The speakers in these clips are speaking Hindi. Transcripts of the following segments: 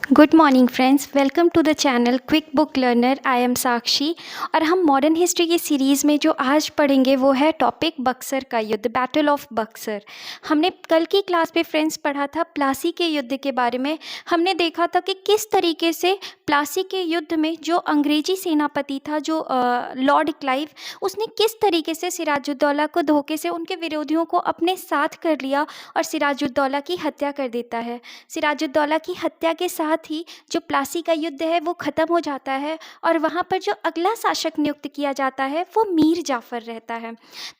Good morning friends, welcome to the channel quick book learner. I am Sakshi और हम मॉडर्न हिस्ट्री की सीरीज़ में जो आज पढ़ेंगे वो है टॉपिक बक्सर का युद्ध, बैटल ऑफ बक्सर। हमने कल की क्लास में फ्रेंड्स पढ़ा था प्लासी के युद्ध के बारे में। हमने देखा था कि किस तरीके से प्लासी के युद्ध में जो अंग्रेजी सेनापति था, जो लॉर्ड क्लाइव, उसने किस तरीके से सिराजुद्दौला को धोखे से उनके विरोधियों को अपने साथ कर लिया और सिराजुद्दौला की हत्या कर देता है। सिराजुद्दौला की हत्या के साथ ही जो प्लासी का युद्ध है वो ख़त्म हो जाता है और वहाँ पर जो अगला शासक नियुक्त किया जाता है वो मीर जाफ़र रहता है।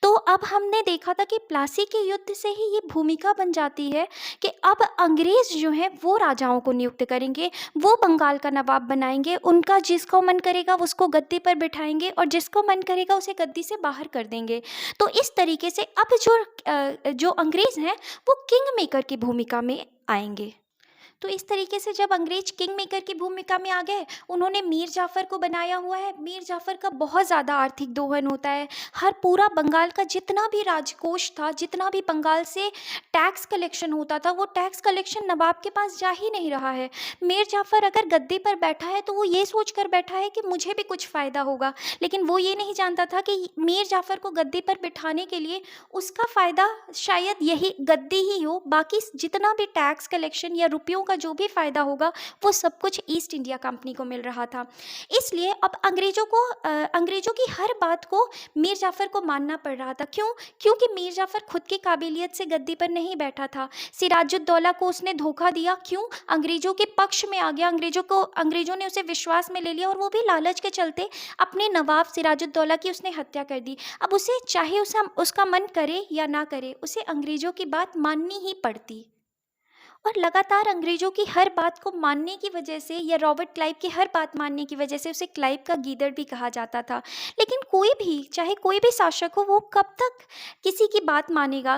तो अब हमने देखा था कि प्लासी के युद्ध से ही ये भूमिका बन जाती है कि अब अंग्रेज़ जो हैं वो राजाओं को नियुक्त करेंगे, वो बंगाल का नवाब बनाएंगे, उनका जिसको मन करेगा उसको गद्दी पर बिठाएंगे और जिसको मन करेगा उसे गद्दी से बाहर कर देंगे। तो इस तरीके से अब जो अंग्रेज़ हैं वो किंग मेकर की भूमिका में आएंगे। तो इस तरीके से जब अंग्रेज किंग मेकर की भूमिका में आ गए, उन्होंने मीर जाफ़र को बनाया हुआ है। मीर जाफ़र का बहुत ज़्यादा आर्थिक दोहन होता है। हर पूरा बंगाल का जितना भी राजकोष था, जितना भी बंगाल से टैक्स कलेक्शन होता था, वो टैक्स कलेक्शन नवाब के पास जा ही नहीं रहा है। मीर जाफ़र अगर गद्दी पर बैठा है तो वो ये सोच कर बैठा है कि मुझे भी कुछ फ़ायदा होगा, लेकिन वो ये नहीं जानता था कि मीर जाफ़र को गद्दी पर बिठाने के लिए उसका फ़ायदा शायद यही गद्दी ही हो, बाकी जितना भी टैक्स कलेक्शन या रुपयों का जो भी फ़ायदा होगा वो सब कुछ ईस्ट इंडिया कंपनी को मिल रहा था। इसलिए अब अंग्रेज़ों की हर बात को मीर जाफ़र को मानना पड़ रहा था। क्यों? क्योंकि मीर जाफ़र खुद की काबिलियत से गद्दी पर नहीं बैठा था। सिराजुद्दौला को उसने धोखा दिया। क्यों? अंग्रेज़ों के पक्ष में आ गया। अंग्रेज़ों ने उसे विश्वास में ले लिया और वो भी लालच के चलते अपने नवाब सिराजुद्दौला की उसने हत्या कर दी। अब उसे चाहे उसका मन करे या ना करे, उसे अंग्रेज़ों की बात माननी ही पड़ती। और लगातार अंग्रेज़ों की हर बात को मानने की वजह से या रॉबर्ट क्लाइव की हर बात मानने की वजह से उसे क्लाइव का गीदड़ भी कहा जाता था। लेकिन चाहे कोई भी शासक हो, वो कब तक किसी की बात मानेगा?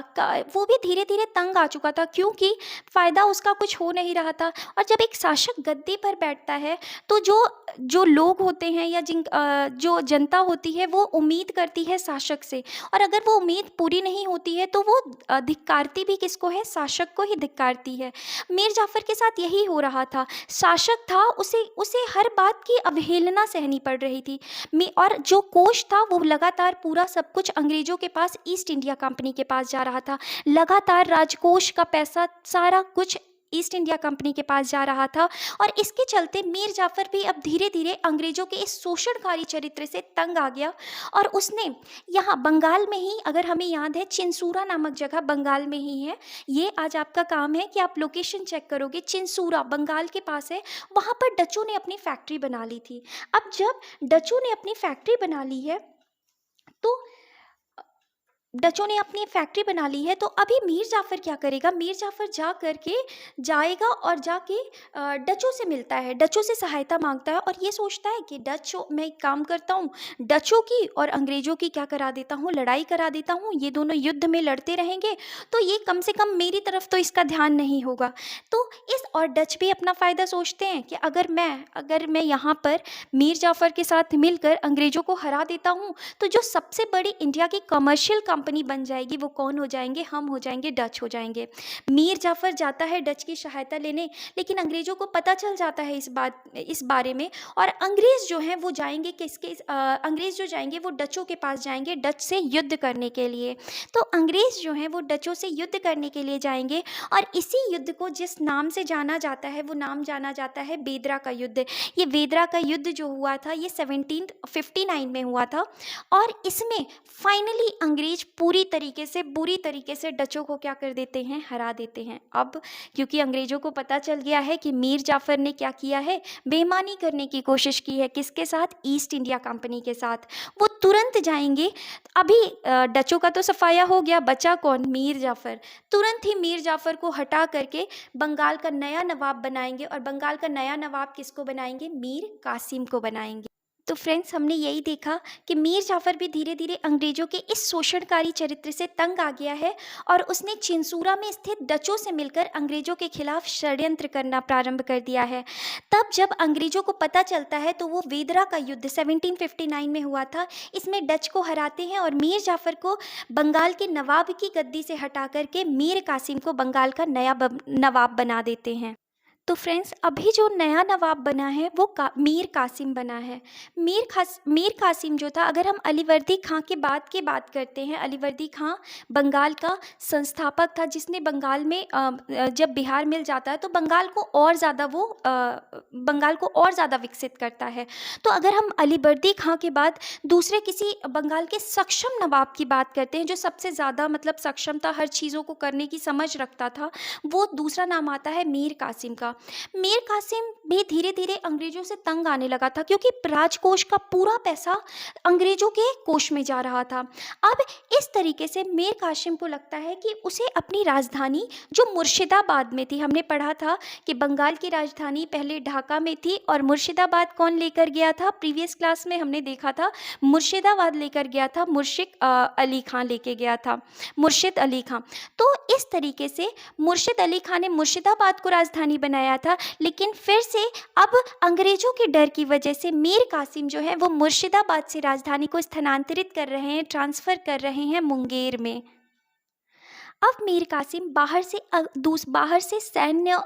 वो भी धीरे धीरे तंग आ चुका था, क्योंकि फ़ायदा उसका कुछ हो नहीं रहा था। और जब एक शासक गद्दी पर बैठता है तो जो जो लोग होते हैं या जो जनता होती है वो उम्मीद करती है शासक से, और अगर वो उम्मीद पूरी नहीं होती है तो वो धिक्कारती भी किसको है? शासक को ही धिक्कारती है। मीर जाफ़र के साथ यही हो रहा था। शासक था, उसे उसे हर बात की अवहेलना सहनी पड़ रही थी। और जो कोष था वो लगातार पूरा सब कुछ अंग्रेज़ों के पास, ईस्ट इंडिया कंपनी के पास जा रहा था। लगातार राजकोष का पैसा सारा कुछ ईस्ट इंडिया कंपनी के पास जा रहा था। और इसके चलते मीर जाफ़र भी अब धीरे धीरे अंग्रेज़ों के इस शोषणकारी चरित्र से तंग आ गया और उसने यहाँ बंगाल में ही, अगर हमें याद है, चिंसूरा नामक जगह बंगाल में ही है। ये आज आपका काम है कि आप लोकेशन चेक करोगे। चिंसूरा बंगाल के पास है। वहाँ पर डचों ने अपनी फैक्ट्री बना ली थी। अब जब डचों ने अपनी फैक्ट्री बना ली है तो अभी मीर जाफ़र क्या करेगा? मीर जाफ़र जाएगा और जाके डचों से मिलता है, डचों से सहायता मांगता है और ये सोचता है कि मैं एक काम करता हूँ, डचों की और अंग्रेज़ों की क्या करा देता हूँ, लड़ाई करा देता हूँ। ये दोनों युद्ध में लड़ते रहेंगे तो ये कम से कम मेरी तरफ तो इसका ध्यान नहीं होगा। और डच भी अपना फ़ायदा सोचते हैं कि अगर मैं यहाँ पर मीर जाफ़र के साथ मिलकर अंग्रेज़ों को हरा देता हूँ तो जो सबसे बड़ी इंडिया की कमर्शियल कंपनी बन जाएगी वो कौन हो जाएंगे? हम हो जाएंगे, डच हो जाएंगे। मीर जाफ़र जाता है डच की सहायता लेने, लेकिन अंग्रेज़ों को पता चल जाता है इस बारे में, और अंग्रेज़ जो हैं वो जाएंगे अंग्रेज़ जो जाएंगे वो डचों के पास जाएंगे डच से युद्ध करने के लिए। तो अंग्रेज़ जो हैं वो डचों से युद्ध करने के लिए जाएंगे और इसी युद्ध को जिस नाम से जाना जाता है वो नाम जाना जाता है बेदरा का युद्ध। ये बेदरा का युद्ध जो हुआ था ये 1759 में हुआ था और इसमें फाइनली अंग्रेज बुरी तरीके से डचों को क्या कर देते हैं? हरा देते हैं। अब क्योंकि अंग्रेजों को पता चल गया है कि मीर जाफ़र ने क्या किया है, बेईमानी करने की कोशिश की है। किसके साथ? ईस्ट इंडिया कंपनी के साथ। वो तुरंत जाएंगे। अभी डचों का तो सफाया हो गया, बचा कौन? मीर जाफ़र। तुरंत ही मीर जाफ़र को हटा करके बंगाल का नया नवाब बनाएंगे और बंगाल का नया नवाब किसको बनाएंगे? मीर कासिम को बनाएंगे। तो फ्रेंड्स, हमने यही देखा कि मीर जाफ़र भी धीरे धीरे अंग्रेज़ों के इस शोषणकारी चरित्र से तंग आ गया है और उसने चिंसूरा में स्थित डचों से मिलकर अंग्रेज़ों के खिलाफ षड्यंत्र करना प्रारंभ कर दिया है। तब जब अंग्रेज़ों को पता चलता है तो वो वेदरा का युद्ध 1759 में हुआ था, इसमें डच को हराते हैं और मीर जाफ़र को बंगाल के नवाब की गद्दी से हटा करके मीर कासिम को बंगाल का नया नवाब बना देते हैं। तो फ्रेंड्स, अभी जो नया नवाब बना है वो मीर कासिम बना है। मीर कासिम जो था, अगर हम अलीवर्दी खां के बाद की बात करते हैं, अलीवर्दी खां बंगाल का संस्थापक था, जिसने बंगाल में जब बिहार मिल जाता है तो बंगाल को और ज़्यादा विकसित करता है। तो अगर हम अलीवर्दी खां के बाद दूसरे किसी बंगाल के सक्षम नवाब की बात करते हैं, जो सबसे ज़्यादा मतलब सक्षम था, हर चीज़ों को करने की समझ रखता था, वो दूसरा नाम आता है मीर कासिम का। मीर कासिम भी धीरे धीरे अंग्रेजों से तंग आने लगा था, क्योंकि राजकोष का पूरा पैसा अंग्रेजों के कोष में जा रहा था। अब इस तरीके से मीर कासिम को लगता है कि उसे अपनी राजधानी, जो मुर्शिदाबाद में थी, हमने पढ़ा था कि बंगाल की राजधानी पहले ढाका में थी और मुर्शिदाबाद कौन लेकर गया था, प्रीवियस क्लास में हमने देखा था, मुर्शिदाबाद लेकर गया था मुर्शिद अली खां। तो इस तरीके से मुर्शिद अली खां ने मुर्शिदाबाद को राजधानी बनाया था, लेकिन फिर से अब अंग्रेजों के डर की वजह से मीर कासिम जो है वो मुर्शिदाबाद से राजधानी को स्थानांतरित कर रहे हैं, ट्रांसफ़र कर रहे हैं मुंगेर में। अब मीर कासिम बाहर से सैन्य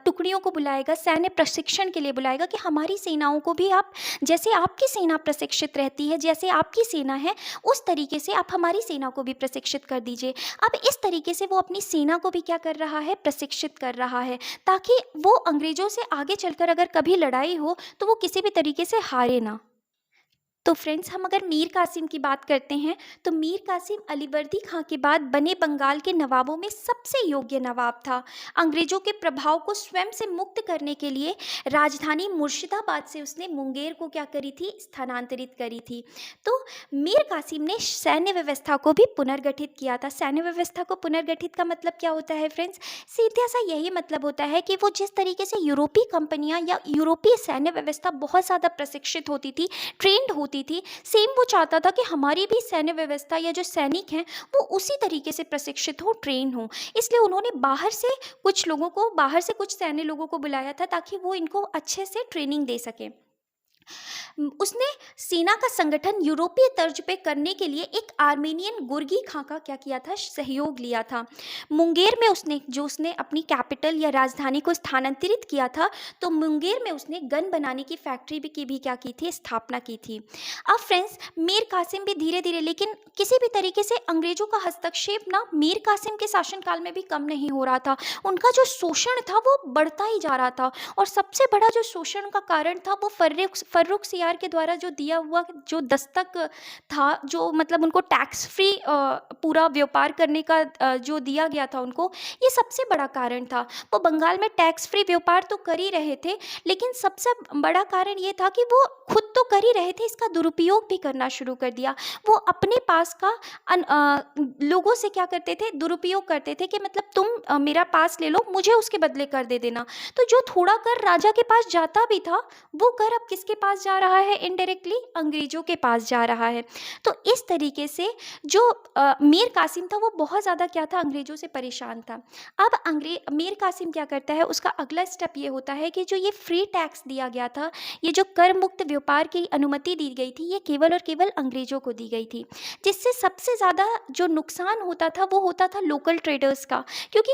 टुकड़ियों को बुलाएगा, सैन्य प्रशिक्षण के लिए बुलाएगा कि हमारी सेनाओं को भी आप, जैसे आपकी सेना प्रशिक्षित रहती है, जैसे आपकी सेना है, उस तरीके से आप हमारी सेना को भी प्रशिक्षित कर दीजिए। अब इस तरीके से वो अपनी सेना को भी क्या कर रहा है, प्रशिक्षित कर रहा है, ताकि वो अंग्रेज़ों से आगे चलकर अगर कभी लड़ाई हो तो वो किसी भी तरीके से हारे ना। तो फ्रेंड्स, हम अगर मीर कासिम की बात करते हैं तो मीर कासिम अलीवर्दी खां के बाद बने बंगाल के नवाबों में सबसे योग्य नवाब था। अंग्रेजों के प्रभाव को स्वयं से मुक्त करने के लिए राजधानी मुर्शिदाबाद से उसने मुंगेर को क्या करी थी, स्थानांतरित करी थी। तो मीर कासिम ने सैन्य व्यवस्था को भी पुनर्गठित किया था। सैन्य व्यवस्था को पुनर्गठित का मतलब क्या होता है फ्रेंड्स? सीधा सा यही मतलब होता है कि वो जिस तरीके से यूरोपीय कंपनियां या यूरोपीय सैन्य व्यवस्था बहुत ज़्यादा प्रशिक्षित होती थी, ट्रेंड होती थी, सेम वो चाहता था कि हमारी भी सैन्य व्यवस्था या जो सैनिक हैं वो उसी तरीके से प्रशिक्षित हो, ट्रेन हो। इसलिए उन्होंने बाहर से कुछ सैन्य लोगों को बुलाया था, ताकि वो इनको अच्छे से ट्रेनिंग दे सकें। उसने सेना का संगठन यूरोपीय तर्ज पे करने के लिए एक आर्मेनियन गुर्गी खां का क्या किया था, सहयोग लिया था। मुंगेर में उसने अपनी कैपिटल या राजधानी को स्थानांतरित किया था, तो मुंगेर में उसने गन बनाने की फैक्ट्री की भी क्या की थी, स्थापना की थी। अब फ्रेंड्स, मीर कासिम भी धीरे धीरे, लेकिन किसी भी तरीके से अंग्रेजों का हस्तक्षेप ना मीर कासिम के शासनकाल में भी कम नहीं हो रहा था। उनका जो शोषण था वो बढ़ता ही जा रहा था, और सबसे बड़ा जो शोषण का कारण था वो फर्रुख सियार के द्वारा जो दिया हुआ जो दस्तक था, जो मतलब उनको टैक्स फ्री पूरा व्यापार करने का जो दिया गया था उनको, ये सबसे बड़ा कारण था। वो बंगाल में टैक्स फ्री व्यापार तो कर ही रहे थे, लेकिन सबसे बड़ा कारण ये था कि वो खुद तो कर ही रहे थे, इसका दुरुपयोग भी करना शुरू कर दिया। वो अपने पास का लोगों से क्या करते थे, दुरुपयोग करते थे कि मतलब तुम मेरा पास ले लो, मुझे उसके बदले कर दे देना। तो जो थोड़ा कर राजा के पास जाता भी था, वो कर अब किसके पास जा रहा है, इनडायरेक्टली अंग्रेजों के पास जा रहा है। तो इस तरीके से जो मीर कासिम था वो बहुत ज़्यादा क्या था, अंग्रेजों से परेशान था। अब मीर कासिम क्या करता है, उसका अगला स्टेप ये होता है कि जो ये फ्री टैक्स दिया गया था, ये जो कर मुक्त व्यापार की अनुमति दी गई थी, ये केवल और केवल अंग्रेजों को दी गई थी, जिससे सबसे ज़्यादा जो नुकसान होता था वो होता था लोकल ट्रेडर्स का, क्योंकि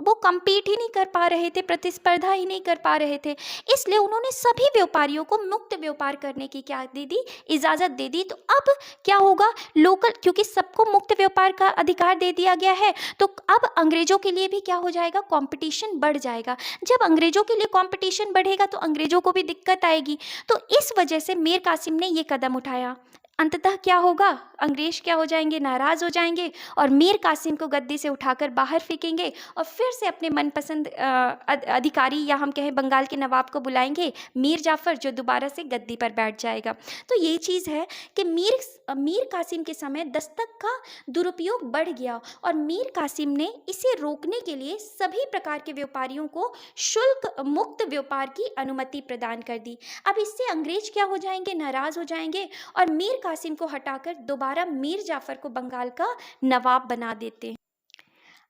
वो कम्पीट ही नहीं कर पा रहे थे, प्रतिस्पर्धा ही नहीं कर पा रहे थे। इसलिए उन्होंने सभी व्यापारियों को मुक्त व्यापार करने की क्या दे दी, इजाज़त दे दी। तो अब क्या होगा, क्योंकि सबको मुक्त व्यापार का अधिकार दे दिया गया है, तो अब अंग्रेजों के लिए भी क्या हो जाएगा, कंपटीशन बढ़ जाएगा। जब अंग्रेजों के लिए कंपटीशन बढ़ेगा तो अंग्रेजों को भी दिक्कत आएगी। तो इस वजह से मीर कासिम ने ये कदम उठाया। अंततः क्या होगा, अंग्रेज क्या हो जाएंगे, नाराज़ हो जाएंगे, और मीर कासिम को गद्दी से उठाकर बाहर फेंकेंगे, और फिर से अपने मनपसंद अधिकारी या हम कहें बंगाल के नवाब को बुलाएंगे, मीर जाफ़र, जो दोबारा से गद्दी पर बैठ जाएगा। तो ये चीज़ है कि मीर कासिम के समय दस्तक का दुरुपयोग बढ़ गया, और मीर कासिम ने इसे रोकने के लिए सभी प्रकार के व्यापारियों को शुल्क मुक्त व्यापार की अनुमति प्रदान कर दी। अब इससे अंग्रेज क्या हो जाएंगे, नाराज़ हो जाएंगे, और मीर कासिम को हटाकर दोबारा मीर जाफ़र को बंगाल का नवाब बना देते हैं।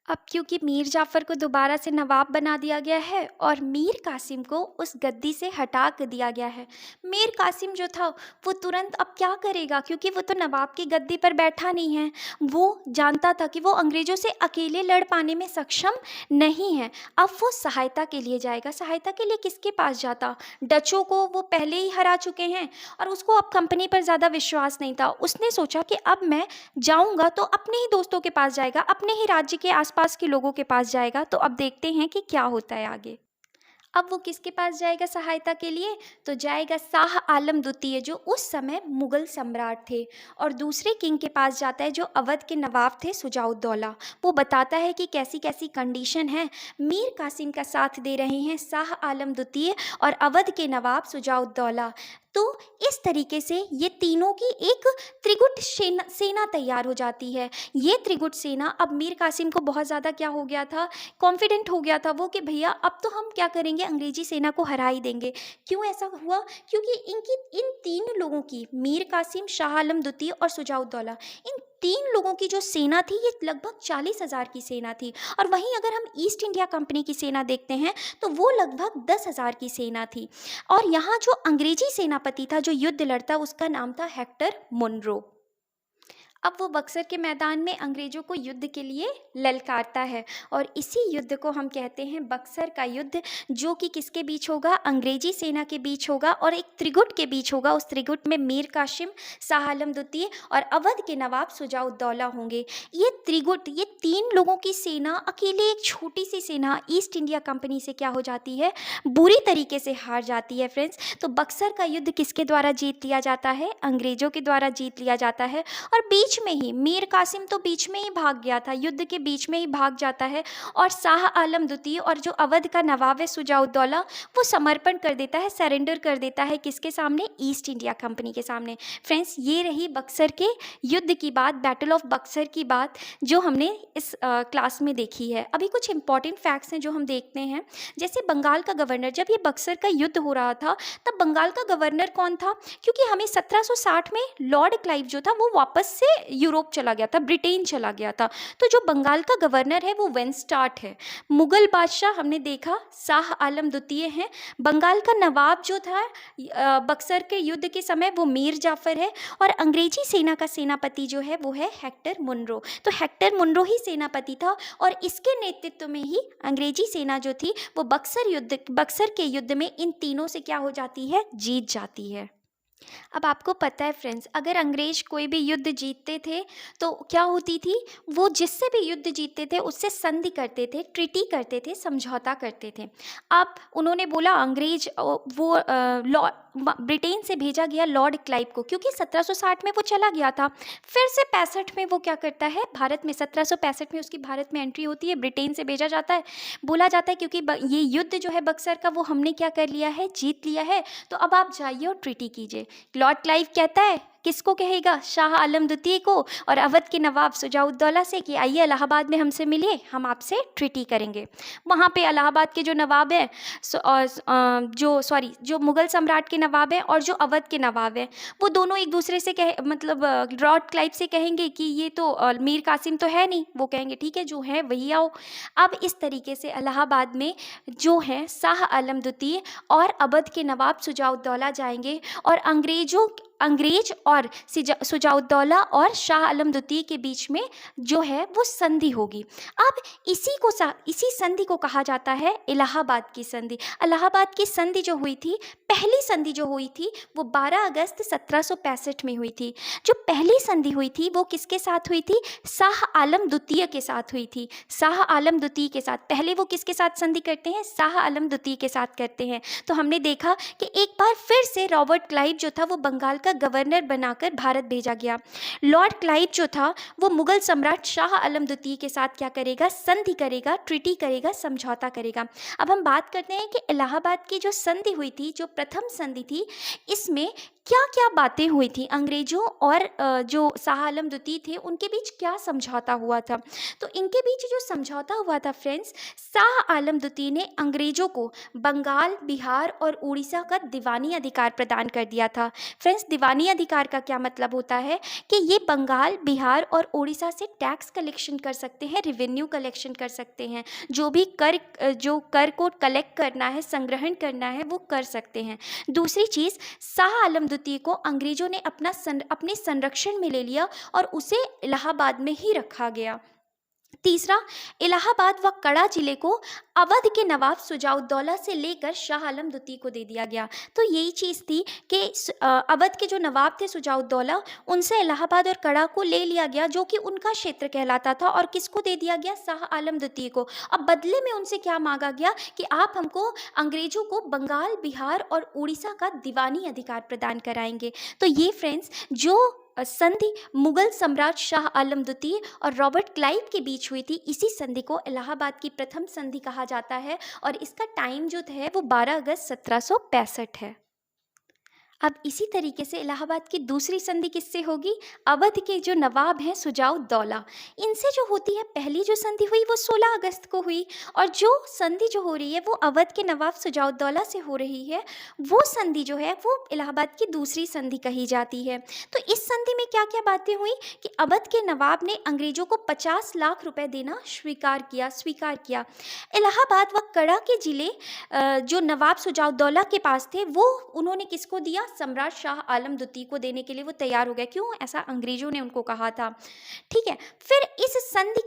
अब क्योंकि मीर जाफ़र को दोबारा से नवाब बना दिया गया है और मीर कासिम को उस गद्दी से हटा कर दिया गया है। मीर कासिम जो था वो तुरंत अब क्या करेगा, क्योंकि वो तो नवाब की गद्दी पर बैठा नहीं है। वो जानता था कि वो अंग्रेज़ों से अकेले लड़ पाने में सक्षम नहीं है। अब वो सहायता के लिए जाएगा। सहायता के लिए किसके पास जाता? डचों को वो पहले ही हरा चुके हैं और उसको अब कंपनी पर ज़्यादा विश्वास नहीं था। उसने सोचा कि अब मैं जाऊँगा तो अपने ही दोस्तों के पास जाएगा, अपने ही राज्य के आसपास के लोगों के पास जाएगा। तो अब देखते हैं कि क्या होता है आगे। अब वो किसके पास जाएगा सहायता के लिए? तो जाएगा शाह आलम द्वितीय, जो उस समय मुगल सम्राट थे। और दूसरे किंग के पास जाता है जो अवध के नवाब थे, शुजाउद्दौला। वो बताता है कि कैसी कैसी कंडीशन है। मीर कासिम का साथ दे रहे हैं शाह आलम द्वितीय और अवध के नवाब शुजाउद्दौला। तो इस तरीके से ये तीनों की एक त्रिगुट सेना तैयार हो जाती है। ये त्रिगुट सेना, अब मीर कासिम को बहुत ज़्यादा क्या हो गया था, कॉन्फिडेंट हो गया था वो कि भैया अब तो हम क्या करेंगे, अंग्रेजी सेना को हरा ही देंगे। क्यों ऐसा हुआ? क्योंकि इन तीन लोगों की, मीर कासिम, शाह आलम द्वितीय और शुजाउद्दौला, इन तीन लोगों की जो सेना थी ये लगभग 40,000 की सेना थी। और वहीं अगर हम ईस्ट इंडिया कंपनी की सेना देखते हैं तो वो लगभग 10,000 की सेना थी। और यहाँ जो अंग्रेजी सेनापति था जो युद्ध लड़ता, उसका नाम था हेक्टर मुनरो। अब वो बक्सर के मैदान में अंग्रेजों को युद्ध के लिए ललकारता है और इसी युद्ध को हम कहते हैं बक्सर का युद्ध, जो कि किसके बीच होगा? अंग्रेजी सेना के बीच होगा और एक त्रिगुट के बीच होगा। उस त्रिगुट में मीर कासिम, शाह आलम द्वितीय और अवध के नवाब शुजाउद्दौला होंगे। ये त्रिगुट, ये तीन लोगों की सेना अकेले एक छोटी सी सेना ईस्ट इंडिया कंपनी से क्या हो जाती है? बुरी तरीके से हार जाती है फ्रेंड्स। तो बक्सर का युद्ध किसके द्वारा जीत लिया जाता है? अंग्रेजों के द्वारा जीत लिया जाता है। और बीच में ही मीर कासिम तो बीच में ही भाग गया था, युद्ध के बीच में ही भाग जाता है। और शाह आलम द्वितीय और जो अवध का नवाब है शुजाउद्दौला, वो समर्पण कर देता है, सरेंडर कर देता है किसके सामने? ईस्ट इंडिया कंपनी के सामने। फ्रेंड्स, ये रही बक्सर के युद्ध की बात, बैटल ऑफ बक्सर की बात, जो हमने इस क्लास में देखी है। अभी कुछ इंपॉर्टेंट फैक्ट्स हैं जो हम देखते हैं। जैसे बंगाल का गवर्नर, जब ये बक्सर का युद्ध हो रहा था तब बंगाल का गवर्नर कौन था? क्योंकि हमें 1760 में लॉर्ड क्लाइव जो था वो वापस से यूरोप चला गया था, ब्रिटेन चला गया था। तो जो बंगाल का गवर्नर है वो वेनस्टार्ट है। मुगल बादशाह हमने देखा शाह आलम द्वितीय हैं। बंगाल का नवाब जो था बक्सर के युद्ध के समय वो मीर जाफर है। और अंग्रेजी सेना का सेनापति जो है वो है हेक्टर मुनरो। तो हेक्टर मुनरो ही सेनापति था और इसके नेतृत्व में ही अंग्रेजी सेना जो थी वो बक्सर के युद्ध में इन तीनों से क्या हो जाती है? जीत जाती है। अब आपको पता है फ्रेंड्स, अगर अंग्रेज कोई भी युद्ध जीतते थे तो क्या होती थी? वो जिससे भी युद्ध जीतते थे उससे संधि करते थे, ट्रीटी करते थे, समझौता करते थे। अब उन्होंने बोला अंग्रेज ब्रिटेन से भेजा गया लॉर्ड क्लाइव को, क्योंकि 1760 में वो चला गया था। फिर से 65 में वो क्या करता है? भारत में 1765 में उसकी भारत में एंट्री होती है, ब्रिटेन से भेजा जाता है। बोला जाता है क्योंकि ये युद्ध जो है बक्सर का वो हमने क्या कर लिया है? जीत लिया है, तो अब आप जाइए और ट्रीटी कीजिए। लॉर्ड क्लाइव कहता है, किसको कहेगा? शाह आलम द्वितीय को और अवध के नवाब शुजाउद्दौला से कि आइए इलाहाबाद में हमसे मिलिए, हम आपसे ट्रीटी करेंगे। वहाँ पे इलाहाबाद के जो नवाब हैं जो मुगल सम्राट के नवाब हैं और जो अवध के नवाब हैं, वो दोनों एक दूसरे से लॉर्ड क्लाइव से कहेंगे कि ये तो मीर कासिम तो है नहीं। वो कहेंगे ठीक है, जो है वही आओ। अब इस तरीके से इलाहाबाद में जो है शाह आलम द्वितीय और अवध के नवाब शुजाउद्दौला जाएंगे और अंग्रेज और शुजाउद्दौला और शाह आलम द्वितीय के बीच में जो है वो संधि होगी। अब इसी संधि को कहा जाता है इलाहाबाद की संधि। इलाहाबाद की संधि जो हुई थी, पहली संधि जो हुई थी वो 12 अगस्त 1765 में हुई थी। जो पहली संधि हुई थी वो किसके साथ हुई थी? शाह आलम द्वितीय के साथ हुई थी। शाह आलम द्वितीय के साथ पहले वो किसके साथ संधि करते हैं? शाह आलम द्वितीय के साथ करते हैं। तो हमने देखा कि एक बार फिर से रॉबर्ट क्लाइव जो था वो बंगाल का गवर्नर बनाकर भारत भेजा गया। लॉर्ड क्लाइव जो था वो मुगल सम्राट शाह आलम द्वितीय के साथ क्या करेगा? संधि करेगा, ट्रीटी करेगा, समझौता करेगा। अब हम बात करते हैं कि इलाहाबाद की जो संधि हुई थी, जो प्रथम संधि थी, इसमें क्या क्या बातें हुई थी? अंग्रेजों और जो शाह आलम द्वितीय थे उनके बीच क्या समझौता हुआ था? तो इनके बीच जो समझौता हुआ था फ्रेंड्स, शाह आलम द्वितीय ने अंग्रेजों को बंगाल, बिहार और उड़ीसा का दीवानी अधिकार प्रदान कर दिया था। फ्रेंड्स, दीवानी अधिकार का क्या मतलब होता है कि ये बंगाल, बिहार और उड़ीसा से टैक्स कलेक्शन कर सकते हैं, रेवेन्यू कलेक्शन कर सकते हैं, जो भी जो कर को कलेक्ट करना है, संग्रहण करना है, वो कर सकते हैं। दूसरी चीज़, शाह आलम द्वितीय को अंग्रेजों ने अपने संरक्षण में ले लिया और उसे इलाहाबाद में ही रखा गया। तीसरा, इलाहाबाद व कड़ा जिले को अवध के नवाब शुजाउद्दौला से लेकर शाह आलम द्वितीय को दे दिया गया। तो यही चीज़ थी कि अवध के जो नवाब थे शुजाउद्दौला, उनसे इलाहाबाद और कड़ा को ले लिया गया, जो कि उनका क्षेत्र कहलाता था, और किसको दे दिया गया? शाह आलम द्वितीय को। अब बदले में उनसे क्या मांगा गया कि आप हमको, अंग्रेजों को, बंगाल, बिहार और उड़ीसा का दीवानी अधिकार प्रदान कराएंगे। तो ये फ्रेंड्स, जो संधि मुगल सम्राट शाह आलम द्वितीय और रॉबर्ट क्लाइव के बीच हुई थी, इसी संधि को इलाहाबाद की प्रथम संधि कहा जाता है, और इसका टाइम जो है वो 12 अगस्त 1765 है। अब इसी तरीके से इलाहाबाद की दूसरी संधि किससे होगी? अवध के जो नवाब हैं शुजाउद्दौला, इनसे जो होती है। पहली जो संधि हुई वो 16 अगस्त को हुई, और जो संधि जो हो रही है वो अवध के नवाब शुजाउद्दौला से हो रही है। वो संधि जो है वो इलाहाबाद की दूसरी संधि कही जाती है। तो इस संधि में क्या क्या बातें हुई कि अवध के नवाब ने अंग्रेजों को 50 लाख रुपए देना स्वीकार किया। इलाहाबाद व कड़ा के जिले जो नवाब शुजाउद्दौला के पास थे, वो उन्होंने किसको दिया? सम्राट शाह आलम द्वितीय को देने के लिए वो तैयार हो गए। क्यों? ऐसा अंग्रेजों ने उनको कहा था। ठीक है। फिर इस संधि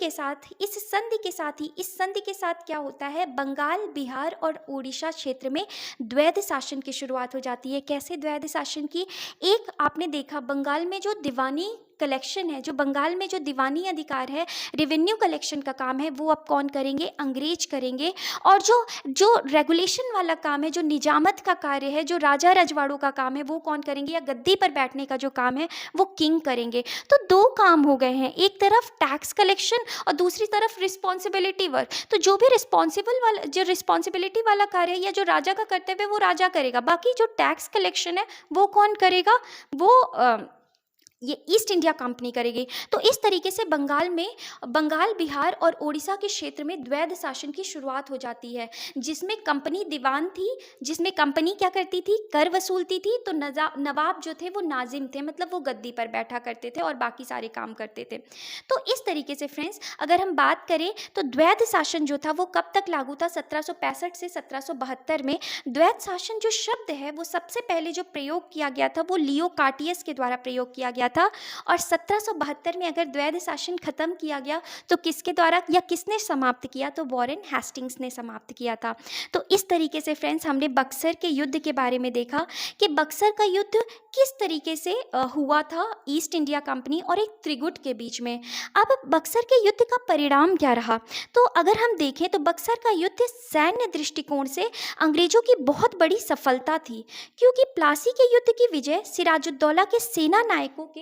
के साथ क्या होता है? बंगाल, बिहार और उड़ीसा क्षेत्र में द्वैध शासन की शुरुआत हो जाती है। कैसे द्वैध शासन की? एक आपने देखा, बंगाल में जो दीवानी कलेक्शन है, जो बंगाल में जो दीवानी अधिकार है, रेवेन्यू कलेक्शन का काम है, वो अब कौन करेंगे? अंग्रेज करेंगे। और जो रेगुलेशन वाला काम है, जो निजामत का कार्य है, जो राजा रजवाड़ों का काम है, वो कौन करेंगे? या गद्दी पर बैठने का जो काम है वो किंग करेंगे। तो दो काम हो गए हैं, एक तरफ टैक्स कलेक्शन और दूसरी तरफ रिस्पॉन्सिबिलिटी वर्क। तो जो भी रिस्पॉन्सिबिलिटी वाला कार्य है या जो राजा का कर्तव्य है वो राजा करेगा, बाकी जो टैक्स कलेक्शन है वो कौन करेगा? वो ये ईस्ट इंडिया कंपनी करेगी। तो इस तरीके से बंगाल, बिहार और उड़ीसा के क्षेत्र में द्वैध शासन की शुरुआत हो जाती है, जिसमें कंपनी दीवान थी, जिसमें कंपनी क्या करती थी? कर वसूलती थी। तो नवाब जो थे वो नाजिम थे, मतलब वो गद्दी पर बैठा करते थे और बाकी सारे काम करते थे। तो इस तरीके से फ्रेंड्स, अगर हम बात करें तो द्वैध शासन जो था वो कब तक लागू था? 1765 से 1772 में। द्वैध शासन जो शब्द है वो सबसे पहले जो प्रयोग किया गया था वो लियो कार्टियस के द्वारा प्रयोग किया गया था, और 1772 में अगर द्वैध शासन खत्म किया गया तो किसके द्वारा या किसने समाप्त किया? तो वॉरेन हेस्टिंग्स ने समाप्त किया था। तो इस तरीके से फ्रेंड्स, हमने बक्सर के युद्ध के बारे में देखा कि बक्सर का युद्ध किस तरीके से हुआ था ईस्ट इंडिया कंपनी और एक त्रिगुट के बीच में। अब बक्सर के युद्ध का परिणाम क्या रहा? तो अगर हम देखें तो बक्सर का युद्ध सैन्य दृष्टिकोण से अंग्रेजों की बहुत बड़ी सफलता थी, क्योंकि प्लासी के युद्ध की विजय सिराजुद्दौला के सेना नायकों के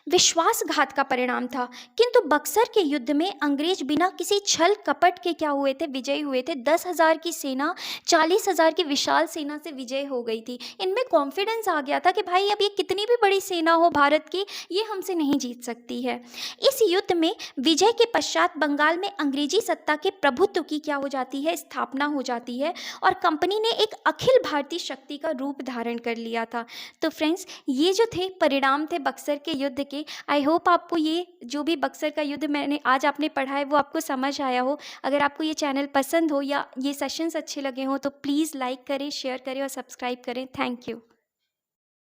विश्वासघात का परिणाम था। किंतु बक्सर के युद्ध में अंग्रेज बिना किसी छल कपट के क्या हुए थे? विजयी हुए थे। 10,000 की सेना 40,000 की विशाल सेना से विजय हो गई थी। इनमें कॉन्फिडेंस आ गया था कि भाई अब ये कितनी भी बड़ी सेना हो भारत की, ये हमसे नहीं जीत सकती है। इस युद्ध में विजय के पश्चात बंगाल में अंग्रेजी सत्ता के प्रभुत्व की क्या हो जाती है? स्थापना हो जाती है, और कंपनी ने एक अखिल भारतीय शक्ति का रूप धारण कर लिया था। तो फ्रेंड्स, ये जो थे परिणाम थे बक्सर के युद्ध के। आई होप आपको ये जो भी बक्सर का युद्ध मैंने आज आपने पढ़ा है वो आपको समझ आया हो। अगर आपको ये चैनल पसंद हो या ये सेशंस अच्छे लगे हों तो प्लीज़ लाइक करें, शेयर करें और सब्सक्राइब करें। Thank you.